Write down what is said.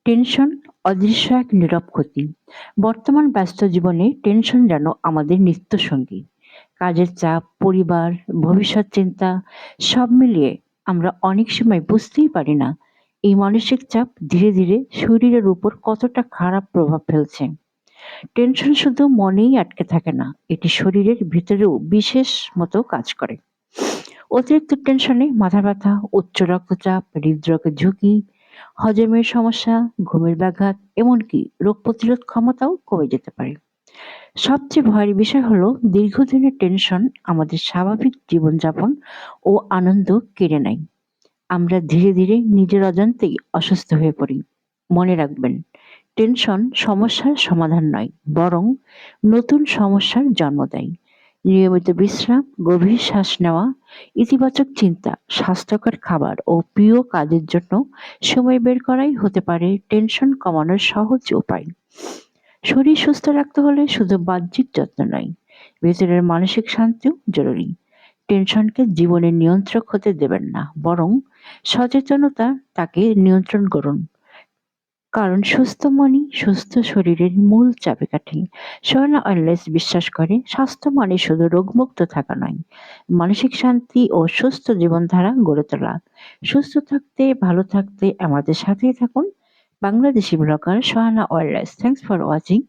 Tension অদৃশ্য এক নীরব ক্ষতি। বর্তমান ব্যস্ত জীবনে টেনশন যেন আমাদের নিত্যসঙ্গী। কাজের চাপ, পরিবার, ভবিষ্যৎ চিন্তা সব মিলিয়ে আমরা অনেক সময় বুঝতেই পারি না এই মানসিক চাপ ধীরে ধীরে শরীরের উপর কতটা খারাপ প্রভাব ফেলছে। টেনশন শুধু মনেই আটকে থাকে না, এটি শরীরের ভিতরেও বিশেষ মতো কাজ করে। অতিরিক্ত টেনশনে মাথা ব্যথা, উচ্চ রক্তচাপ, হৃদরোগের ঝুঁকি, হজমের সমস্যা, ঘুমের ব্যাঘাত, এমনকি রোগ প্রতিরোধ ক্ষমতাও কমে যেতে পারে। সবচেয়ে ভয়ের বিষয় হলো দীর্ঘদিনের টেনশন আমাদের স্বাভাবিক জীবনযাপন ও আনন্দ কেড়ে নেয়। আমরা ধীরে ধীরে নিজের অজান্তেই অসুস্থ হয়ে পড়ি। মনে রাখবেন, টেনশন সমস্যার সমাধান নয়, বরং নতুন সমস্যার জন্ম দেয়। নিয়মিত বিশ্রাম, গভীর শ্বাস নেওয়া, ইতিবাচক চিন্তা, স্বাস্থ্যকর খাবার ও প্রিয় কাজের জন্য সময় বের করাই হতে পারে টেনশন কমানোর সহজ উপায়। শরীর সুস্থ রাখতে হলে শুধু বাহ্যিক যত্ন নয়, ভেতরের মানসিক শান্তিও জরুরি। টেনশনকে জীবনের নিয়ন্ত্রক হতে দেবেন না, বরং সচেতনতা তাকে নিয়ন্ত্রণ করুন। কারণ সুস্থ মনই সুস্থ শরীরের মূল চাবিকাঠি। সোহানা ওয়েলনেস বিশ্বাস করে স্বাস্থ্য মানে শুধু রোগমুক্ত থাকা নয়, মানসিক শান্তি ও সুস্থ জীবনধারা গড়ে তোলা। সুস্থ থাকতে, ভালো থাকতে আমাদের সাথেই থাকুন। Bangladeshi blogger Sohana wellness. Thanks for watching.